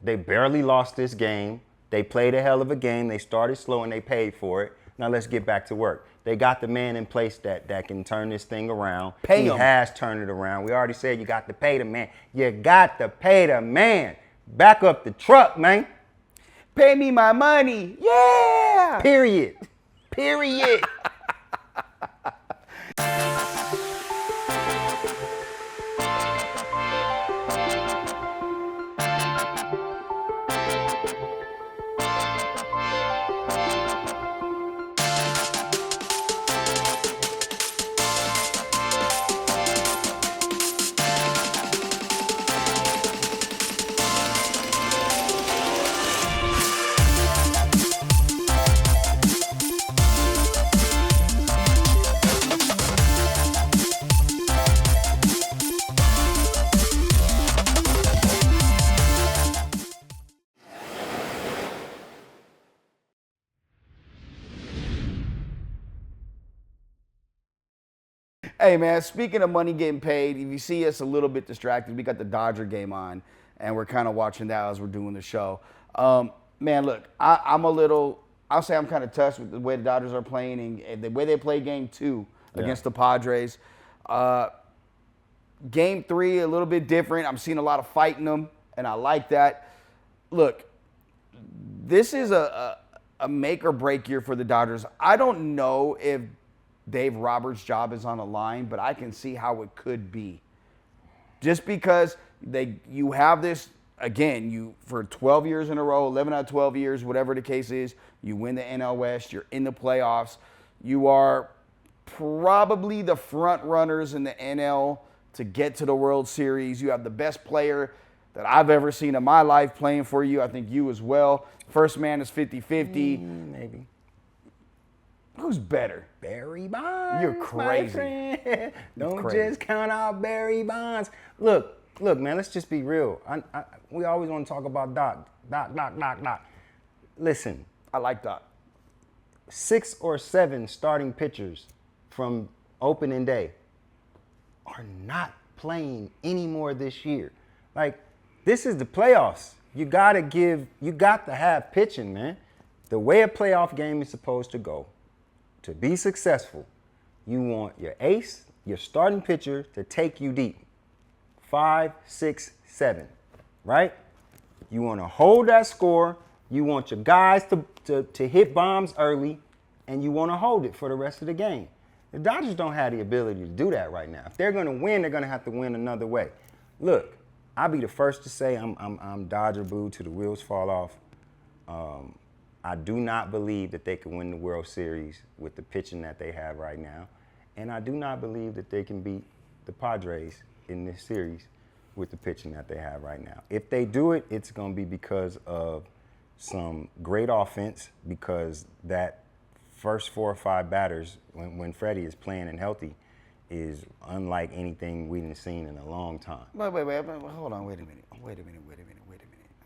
S4: They barely lost this game. They played a hell of a game. They started slow and they paid for it. Now let's get back to work. They got the man in place that can turn this thing around.
S3: Pay him.
S4: He has turned it around. We already said you got to pay the man. You got to pay the man. Back up the truck, man.
S3: pay me my money. Yeah.
S4: Period.
S3: Hey, man, speaking of money getting paid, if you see us a little bit distracted, we got the Dodger game on, and we're kind of watching that as we're doing the show. Man, look, I'll say I'm kind of touched with the way the Dodgers are playing and the way they played Game 2 against the Padres. Game 3, a little bit different. I'm seeing a lot of fight in them, and I like that. Look, this is a make or break year for the Dodgers. I don't know if Dave Roberts' job is on the line, but I can see how it could be. Just because you have this again, you for 12 years in a row, 11 out of 12 years, whatever the case is, you win the NL West, you're in the playoffs. You are probably the front runners in the NL to get to the World Series. You have the best player that I've ever seen in my life playing for you. I think you as well. First man is 50-50.
S4: Maybe.
S3: Who's better?
S4: Barry Bonds.
S3: You're crazy.
S4: My friend. Don't
S3: crazy.
S4: just count out Barry Bonds. Look, man, let's just be real. We always want to talk about Doc. Listen,
S3: I like Doc.
S4: 6 or 7 starting pitchers from opening day are not playing anymore this year. Like, this is the playoffs. You got to have pitching, man. The way a playoff game is supposed to go, to be successful, you want your ace, your starting pitcher to take you deep. 5, 6, 7, right? You want to hold that score. You want your guys to hit bombs early, and you want to hold it for the rest of the game. The Dodgers don't have the ability to do that right now. If they're going to win, they're going to have to win another way. Look, I'll be the first to say I'm Dodger boo till the wheels fall off. I do not believe that they can win the World Series with the pitching that they have right now, and I do not believe that they can beat the Padres in this series with the pitching that they have right now. If they do it, it's going to be because of some great offense, because that first 4 or 5 batters, when Freddie is playing and healthy, is unlike anything we've seen in a long time.
S3: Wait, hold on, wait a minute. Wait a minute.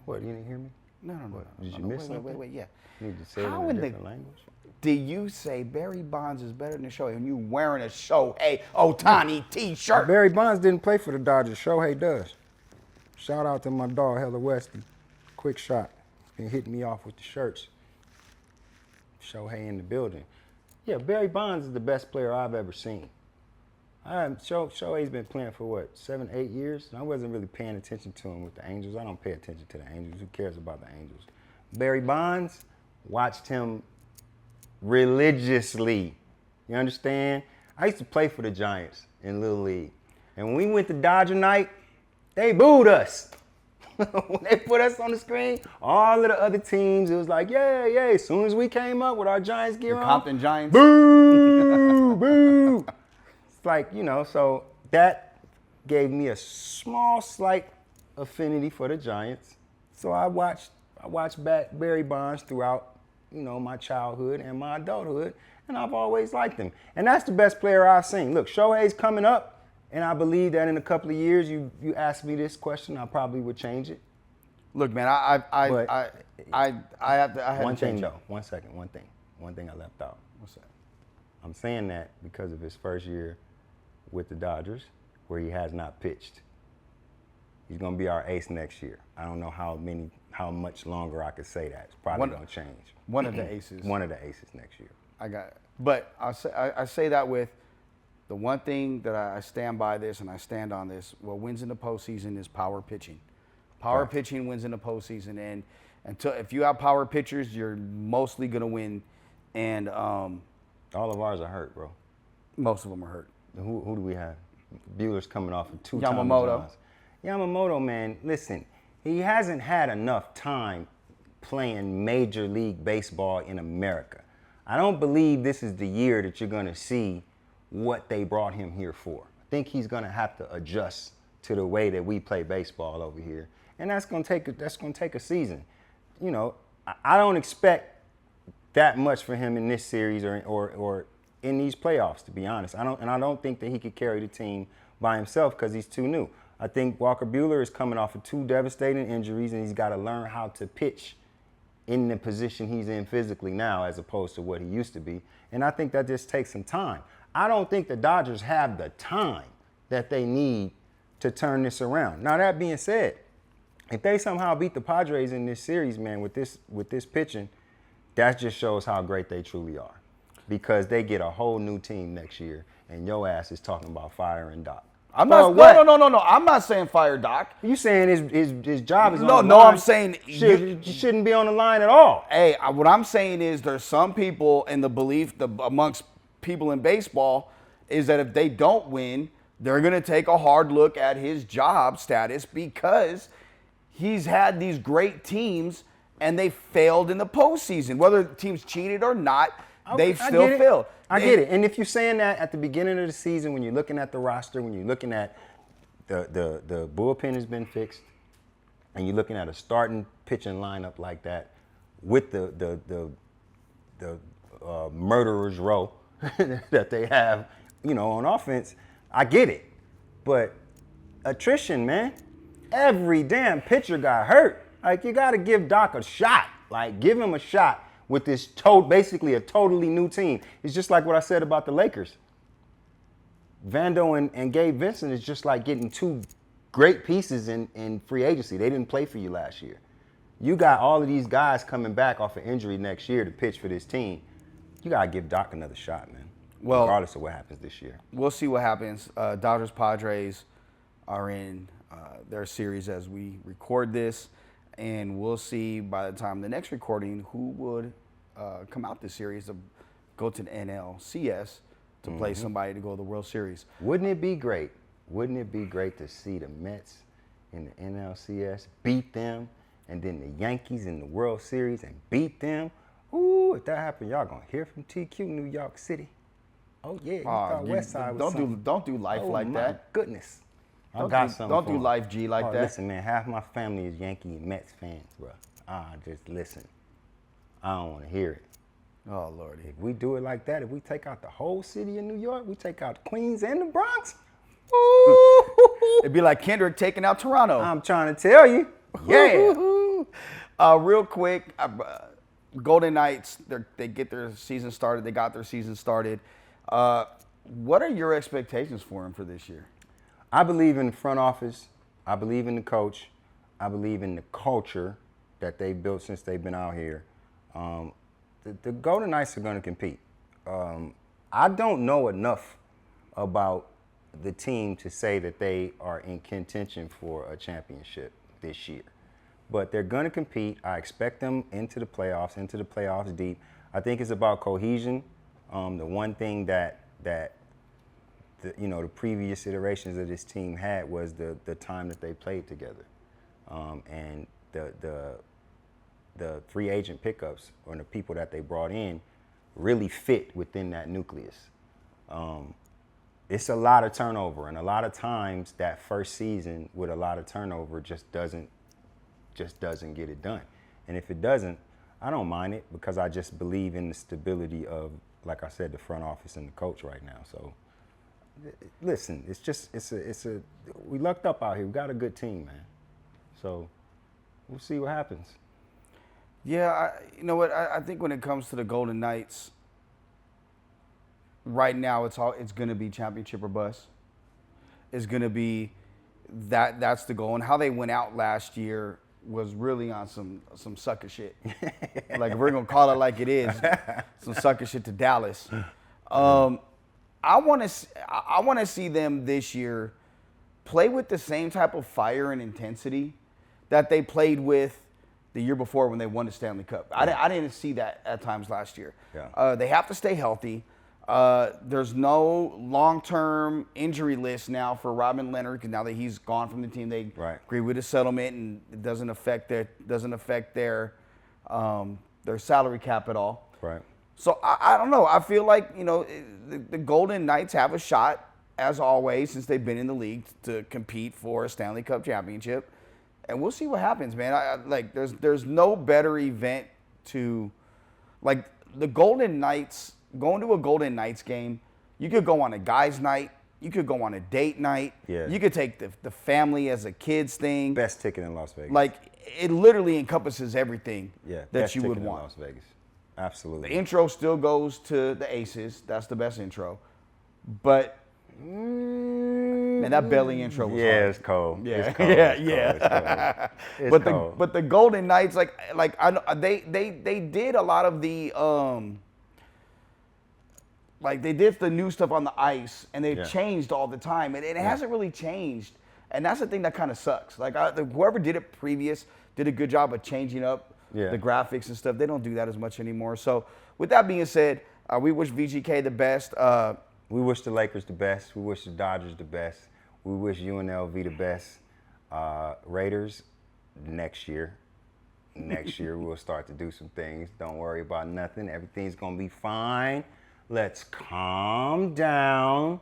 S4: What, you didn't hear me?
S3: No.
S4: Did you miss something?
S3: Wait, yeah.
S4: You need to say it
S3: How
S4: in
S3: in
S4: a
S3: the
S4: different language?
S3: do you say Barry Bonds is better than Shohei and you wearing a Shohei Ohtani t-shirt?
S4: Barry Bonds didn't play for the Dodgers. Shohei does. Shout out to my dog, Heather Weston. Quick shot. Been hitting me off with the shirts. Shohei in the building. Yeah, Barry Bonds is the best player I've ever seen. Shohei's been playing for what, 7, 8 years? I wasn't really paying attention to him with the Angels. I don't pay attention to the Angels. Who cares about the Angels? Barry Bonds, watched him religiously. You understand? I used to play for the Giants in Little League. And when we went to Dodger night, they booed us. When they put us on the screen, all of the other teams, it was like, yay. As soon as we came up with our Giants gear on,
S3: Compton Giants.
S4: boo, boo. It's like, so that gave me a slight affinity for the Giants. So I watched Barry Bonds throughout, my childhood and my adulthood, and I've always liked him. And that's the best player I've seen. Look, Shohei's coming up, and I believe that in a couple of years, you ask me this question, I probably would change it.
S3: Look, man, I have to.
S4: One thing though, 1 second, one thing I left out.
S3: What's that?
S4: I'm saying that because of his first year with the Dodgers, where he has not pitched. He's going to be our ace next year. I don't know how much longer I could say that. It's probably going to change.
S3: One of the aces.
S4: One of the aces next year.
S3: I got it. But I say that with the one thing that I stand by this and I stand on this. What wins in the postseason is power pitching. Power pitching wins in the postseason, and if you have power pitchers, you're mostly going to win. And
S4: all of ours are hurt, bro.
S3: Most of them are hurt.
S4: Who do we have? Bueller's coming off of 2
S3: Yamamoto.
S4: Yamamoto, man, listen, he hasn't had enough time playing Major League Baseball in America. I don't believe this is the year that you're going to see what they brought him here for. I think he's going to have to adjust to the way that we play baseball over here, and that's going to take a season. I don't expect that much for him in this series or in these playoffs, to be honest. I don't think that he could carry the team by himself because he's too new. I think Walker Buehler is coming off of 2 devastating injuries, and he's got to learn how to pitch in the position he's in physically now as opposed to what he used to be. And I think that just takes some time. I don't think the Dodgers have the time that they need to turn this around. Now, that being said, if they somehow beat the Padres in this series, man, with this pitching, that just shows how great they truly are. Because they get a whole new team next year, and your ass is talking about firing Doc.
S3: I'm not. No. I'm not saying fire Doc.
S4: You saying his job is on the line?
S3: No, I'm saying
S4: you shouldn't be on the line at all.
S3: Hey, what I'm saying is there's some people in the belief amongst people in baseball is that if they don't win, they're going to take a hard look at his job status because he's had these great teams and they failed in the postseason. Whether the teams cheated or not, they've still failed.
S4: I get it. And if you're saying that at the beginning of the season, when you're looking at the roster, when you're looking at the bullpen has been fixed, and you're looking at a starting pitching lineup like that with the murderer's row that they have, on offense, I get it. But attrition, man. Every damn pitcher got hurt. Like, you got to give Doc a shot. Like, give him a shot with this basically a totally new team. It's just like what I said about the Lakers. Vando and Gabe Vincent is just like getting two great pieces in free agency. They didn't play for you last year. You got all of these guys coming back off of injury next year to pitch for this team. You got to give Doc another shot, man. Well, regardless of what happens this year.
S3: We'll see what happens. Dodgers Padres are in their series as we record this, and we'll see by the time the next recording who would come out this series to go to the NLCS to play somebody to go to the World Series.
S4: Wouldn't it be great? Wouldn't it be great to see the Mets in the NLCS beat them, and then the Yankees in the World Series and beat them? Ooh, if that happened, y'all gonna hear from TQ, New York City. Oh yeah, you thought West Side was
S3: don't do life like that.
S4: Oh my goodness.
S3: Don't do life G like that.
S4: Listen, man, half my family is Yankee and Mets fans, bro. Just listen. I don't want to hear it.
S3: Oh Lordy.
S4: If we do it like that, if we take out the whole city of New York, we take out Queens and the Bronx. Ooh.
S3: It'd be like Kendrick taking out Toronto.
S4: I'm trying to tell you.
S3: Yeah. Real quick, Golden Knights, they get their season started. They got their season started. What are your expectations for them for this year?
S4: I believe in the front office. I believe in the coach. I believe in the culture that they built since they've been out here. The Golden Knights are going to compete. I don't know enough about the team to say that they are in contention for a championship this year. But they're going to compete. I expect them into the playoffs deep. I think it's about cohesion. The one thing that the previous iterations of this team had was the time that they played together, and the free agent pickups or the people that they brought in really fit within that nucleus. It's a lot of turnover, and a lot of times that first season with a lot of turnover just doesn't get it done. And if it doesn't, I don't mind it because I just believe in the stability of, like I said, the front office and the coach right now. So listen, we lucked up out here. We got a good team, man. So we'll see what happens.
S3: Yeah, you know what? I think when it comes to the Golden Knights, right now it's going to be championship or bust. It's going to be that's the goal. And how they went out last year was really on some sucker shit. Like, if we're going to call it like it is, some sucker shit to Dallas. I want to see them this year play with the same type of fire and intensity that they played with the year before when they won the Stanley Cup. I didn't see that at times last year.
S4: Yeah.
S3: They have to stay healthy. There's no long-term injury list now for Robin Leonard because now that he's gone from the team, they agree with the settlement, and it doesn't affect their salary cap at all.
S4: Right.
S3: So I don't know. I feel like the Golden Knights have a shot, as always, since they've been in the league, to compete for a Stanley Cup championship, and we'll see what happens, man. There's no better event to, like, the Golden Knights. Going to a Golden Knights game, you could go on a guys' night. You could go on a date night.
S4: Yeah.
S3: You could take the family as a kids thing.
S4: Best ticket in Las Vegas.
S3: Like, it literally encompasses everything that you would want.
S4: In Las Vegas. Absolutely.
S3: The intro still goes to the Aces. That's the best intro. But, man, that belly intro was hard.
S4: It's cold.
S3: Yeah,
S4: it's cold.
S3: yeah.
S4: It's cold.
S3: But the Golden Knights, I know they did a lot of the they did the new stuff on the ice, and they've changed all the time, and it hasn't really changed, and that's the thing that kind of sucks. Like, whoever did it previous did a good job of changing up the graphics and stuff. They don't do that as much anymore. So with that being said, we wish VGK the best.
S4: We wish the Lakers the best. We wish the Dodgers the best. We wish UNLV the best. Raiders, next year we'll start to do some things. Don't worry about nothing. Everything's going to be fine. Let's calm down.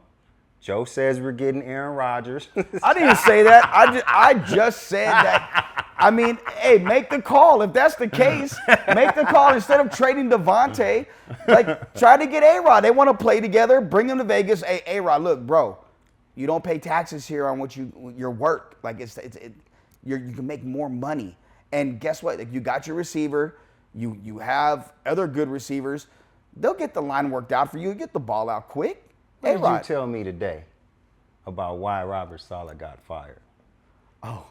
S4: Joe says we're getting Aaron Rodgers.
S3: I didn't say that. I just said that. I mean, hey, make the call. If that's the case, make the call. Instead of trading Devontae, like, try to get A-Rod. They want to play together. Bring him to Vegas. Hey, A-Rod, look, bro, you don't pay taxes here on what your work. Like, you can make more money. And guess what? Like, you got your receiver. You have other good receivers. They'll get the line worked out for you. Get the ball out quick.
S4: What did you tell me today about why Robert Saleh got fired?
S3: Oh,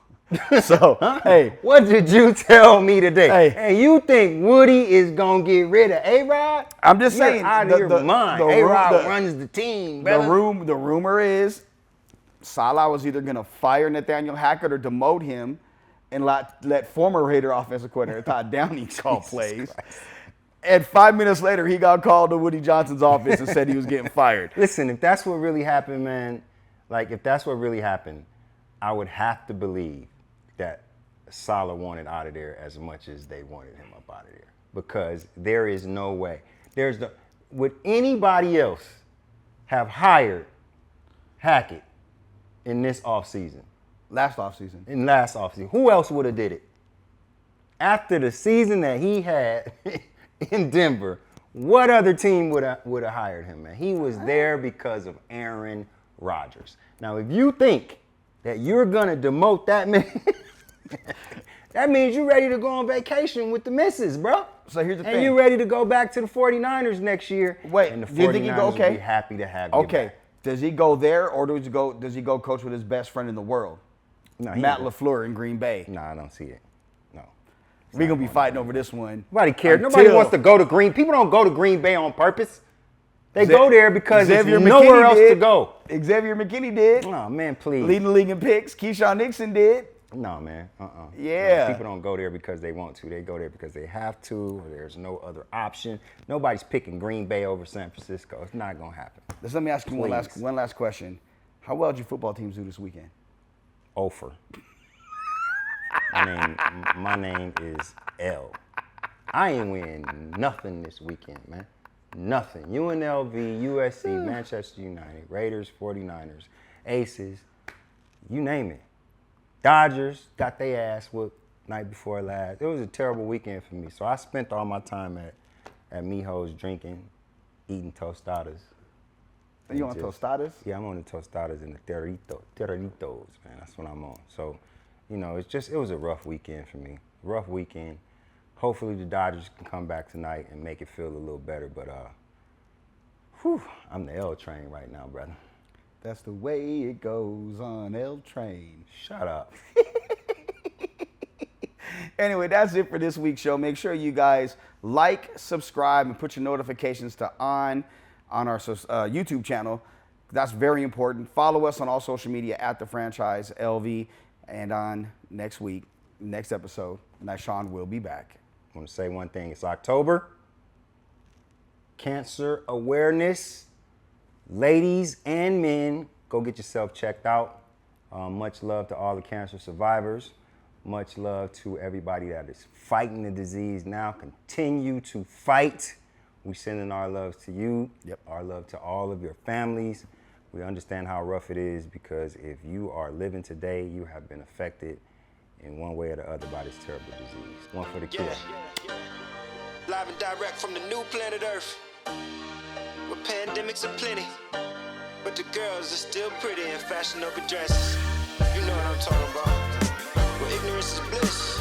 S3: so, hey.
S4: What did you tell me today?
S3: Hey,
S4: you think Woody is going to get rid of A-Rod?
S3: I'm just saying.
S4: Out of your mind. A-Rod runs the team, brother.
S3: The rumor is Saleh was either going to fire Nathaniel Hackett or demote him and let former Raider offensive coordinator Todd Downey call plays. Christ. And 5 minutes later, he got called to Woody Johnson's office and said he was getting fired.
S4: Listen, if that's what really happened, man, like, if that's what really happened, I would have to believe that Saleh wanted out of there as much as they wanted him up out of there. Because there is no way. Would anybody else have hired Hackett in this offseason?
S3: Last offseason.
S4: In last offseason. Who else would have did it? After the season that he had in Denver, what other team would have hired him, man? He was there because of Aaron Rodgers. Now, if you think that you're going to demote that man, that means you're ready to go on vacation with the missus, bro.
S3: So here's the thing.
S4: And you're ready to go back to the 49ers next year.
S3: Wait,
S4: and the
S3: do you think he go, okay?
S4: Will be happy to have you back.
S3: Does he go there, or does he go coach with his best friend in the world?
S4: No,
S3: Matt LaFleur in Green Bay.
S4: No, I don't see it. No.
S3: We're going to be fighting over this one.
S4: Nobody cares. Nobody wants to go to Green. People don't go to Green Bay on purpose. They go there because there's nowhere else to go.
S3: Xavier McKinney did.
S4: Oh, man, please.
S3: Leading the league in picks. Keyshawn Nixon did.
S4: No, man.
S3: Yeah.
S4: People don't go there because they want to. They go there because they have to, or there's no other option. Nobody's picking Green Bay over San Francisco. It's not going to happen.
S3: Let me ask you one last question. How well did your football teams do this weekend?
S4: Ofer. My name is L. I ain't winning nothing this weekend, man. Nothing. UNLV, USC, Manchester United, Raiders, 49ers, Aces, you name it. Dodgers got their ass whooped night before last. It was a terrible weekend for me. So I spent all my time at Mijo's drinking, eating tostadas.
S3: You on tostadas?
S4: Yeah, I'm on the tostadas and the terroritos, man. That's what I'm on. So, you know, it was a rough weekend for me. Rough weekend. Hopefully the Dodgers can come back tonight and make it feel a little better. But, I'm the L train right now, brother.
S3: That's the way it goes on L train.
S4: Shut up.
S3: Anyway, that's it for this week's show. Make sure you guys like, subscribe, and put your notifications to on our YouTube channel. That's very important. Follow us on all social media at The Franchise LV. And on next episode, Nyshawn will be back.
S4: I want to say one thing. It's October. Cancer awareness. Ladies and men, go get yourself checked out. Much love to all the cancer survivors. Much love to everybody that is fighting the disease now. Continue to fight. We're sending our loves to you.
S3: Yep.
S4: Our love to all of your families. We understand how rough it is because if you are living today, you have been affected in one way or the other by this terrible disease. One for the kids.
S1: Yeah. Live and direct from the new planet Earth, where pandemics are plenty, but the girls are still pretty in fashion over dresses. You know what I'm talking about. Where ignorance is bliss.